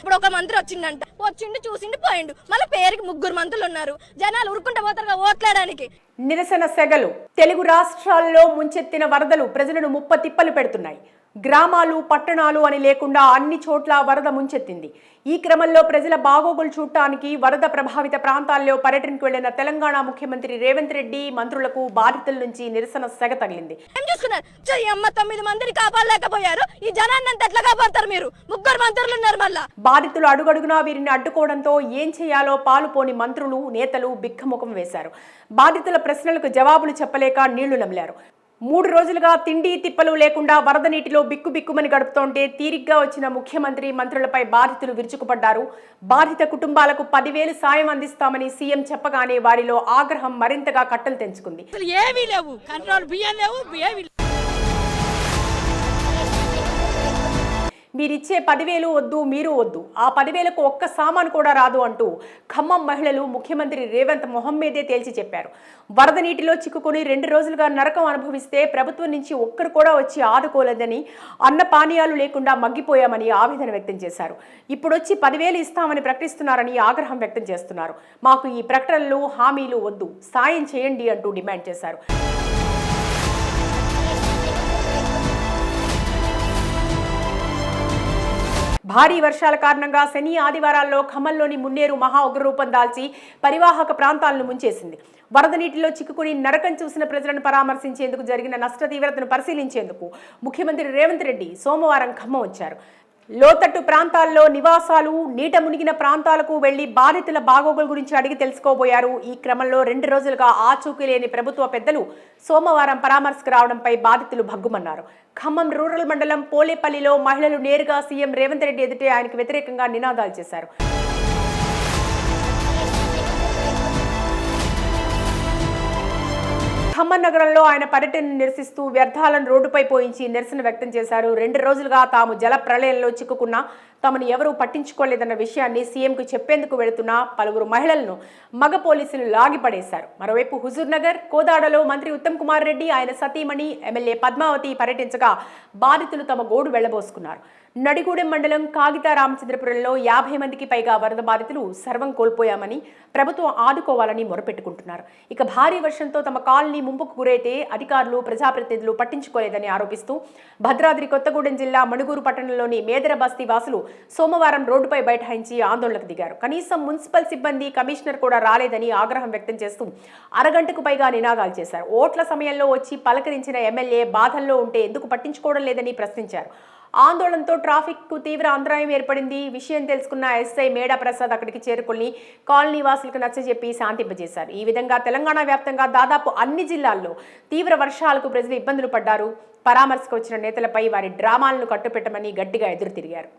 ఇప్పుడు ఒక మంత్రి వచ్చిండు చూసిండు పోయిండు, మళ్ళీ పేరుకి 3 మంత్రులు ఉన్నారు. జనాలు ఉరుకుంటా పోతారుగా ఓట్లాడడానికి. నిరసన సెగలు. తెలుగు రాష్ట్రాల్లో ముంచెత్తిన వరదలు ప్రజలను ముప్పతిప్పలు పెడుతున్నాయి. గ్రామాలు పట్టణాలు అని లేకుండా అన్ని చోట్ల వరద ముంచెత్తింది. ఈ క్రమంలో ప్రజల బాగోగులు చూడటానికి వరద ప్రభావిత ప్రాంతాల్లో పర్యటనకు వెళ్లిన తెలంగాణ ముఖ్యమంత్రి రేవంత్ రెడ్డి మంత్రులకు బాధితుల నుంచి నిరసన సెగ తగిలింది. 9 మందిని కాపాడలేకపోయారు. ఈ జనాన్నంతా ఎట్లా కాపాడతారు మీరు? 3 మంత్రులు ఉన్నారు. మళ్ళా బాధితులు అడుగడుగునా వీరిని అడ్డుకోవడంతో ఏం చేయాలో పాలుపోని మంత్రులు నేతలు బిక్కముఖం వేశారు. బాధితుల ప్రశ్నలకు జవాబులు చెప్పలేక నీళ్లు నమిలారు. 3 రోజులుగా తిండి తిప్పలు లేకుండా వరద నీటిలో బిక్కుబిక్కుమని గడుపుతుంటే తీరిగ్గా వచ్చిన ముఖ్యమంత్రి మంత్రులపై బాధితులు విరుచుకుపడ్డారు. బాధిత కుటుంబాలకు 10,000 సాయం అందిస్తామని సీఎం చెప్పగానే వారిలో ఆగ్రహం మరింతగా కట్టలు తెంచుకుంది. మీరిచ్చే 10,000 వద్దు, మీరు వద్దు, ఆ 10,000కు ఒక్క సామాను కూడా రాదు అంటూ ఖమ్మం మహిళలు ముఖ్యమంత్రి రేవంత్ మొహం మీదే తేల్చి చెప్పారు. వరద నీటిలో చిక్కుకుని 2 రోజులుగా నరకం అనుభవిస్తే ప్రభుత్వం నుంచి ఒక్కరు కూడా వచ్చి ఆదుకోలేదని, అన్న పానీయాలు లేకుండా మగ్గిపోయామని ఆవేదన వ్యక్తం చేశారు. ఇప్పుడొచ్చి 10,000 ఇస్తామని ప్రకటిస్తున్నారని ఆగ్రహం వ్యక్తం చేస్తున్నారు. మాకు ఈ ప్రకటనలు హామీలు వద్దు, సాయం చేయండి అంటూ డిమాండ్ చేశారు. భారీ వర్షాల కారణంగా శని ఆదివారాల్లో ఖమ్మంలోని మున్నేరు మహా ఉగ్రరూపం దాల్చి పరివాహక ప్రాంతాలను ముంచేసింది. వరద నీటిలో చిక్కుకుని నరకం చూసిన ప్రజలను పరామర్శించేందుకు జరిగిన నష్ట తీవ్రతను పరిశీలించేందుకు ముఖ్యమంత్రి రేవంత్ రెడ్డి సోమవారం ఖమ్మం వచ్చారు. లోతట్టు ప్రాంతాల్లో నివాసాలు, నీట మునిగిన ప్రాంతాలకు వెళ్లి బాధితుల బాగోగుల గురించి అడిగి తెలుసుకోబోయారు. ఈ క్రమంలో 2 రోజులుగా ఆచూకీ లేని ప్రభుత్వ పెద్దలు సోమవారం పరామర్శకు రావడంపై బాధితులు భగ్గుమన్నారు. ఖమ్మం రూరల్ మండలం పోలేపల్లిలో మహిళలు నేరుగా సీఎం రేవంత్ రెడ్డి ఎదుటే ఆయనకు వ్యతిరేకంగా నినాదాలు చేశారు. ఖమ్మం నగరంలో ఆయన పర్యటనను నిరసిస్తూ వ్యర్థాలను రోడ్డుపై పోయించి నిరసన వ్యక్తం చేశారు. 2 రోజులుగా తాము జల ప్రళయంలో చిక్కుకున్నా తమను ఎవరూ పట్టించుకోలేదన్న విషయాన్ని సీఎంకు చెప్పేందుకు వెళుతున్న పలువురు మహిళలను మగ పోలీసులు లాగిపడేశారు. మరోవైపు హుజూర్ నగర్, కోదాడలో మంత్రి ఉత్తమ్ కుమార్ రెడ్డి, ఆయన సతీమణి ఎమ్మెల్యే పద్మావతి పర్యటించగా బాధితులు తమ గోడు వెళ్లబోసుకున్నారు. నడిగూడెం మండలం కాగితా రామచంద్రపురంలో 50 మందికి పైగా వరద బాధితులు సర్వం కోల్పోయామని, ప్రభుత్వం ఆదుకోవాలని మొరపెట్టుకుంటున్నారు. ఇక భారీ వర్షంతో తమ కాలనీ ముంపుకు గురైతే అధికారులు, ప్రజాప్రతినిధులు పట్టించుకోలేదని ఆరోపిస్తూ భద్రాద్రి కొత్తగూడెం జిల్లా మణుగూరు పట్టణంలోని మేదర బస్తీ వాసులు సోమవారం రోడ్డుపై బైఠాయించి ఆందోళనకు దిగారు. కనీసం మున్సిపల్ సిబ్బంది, కమిషనర్ కూడా రాలేదని ఆగ్రహం వ్యక్తం చేస్తూ అరగంటకు పైగా నినాదాలు చేశారు. ఓట్ల సమయంలో వచ్చి పలకరించిన ఎమ్మెల్యే బాధల్లో ఉంటే ఎందుకు పట్టించుకోవడం లేదని ప్రశ్నించారు. ఆందోళనతో ట్రాఫిక్ కు తీవ్ర అంతరాయం ఏర్పడింది. విషయం తెలుసుకున్న ఎస్ఐ మేడా ప్రసాద్ అక్కడికి చేరుకుని కాలనీ వాసులకు నచ్చజెప్పి శాంతింపజేశారు. ఈ విధంగా తెలంగాణ వ్యాప్తంగా దాదాపు అన్ని జిల్లాల్లో తీవ్ర వర్షాలకు ప్రజలు ఇబ్బందులు పడ్డారు. పరామర్శకు వచ్చిన నేతలపై వారి డ్రామాలను కట్టుపెట్టమని గట్టిగా ఎదురు తిరిగారు.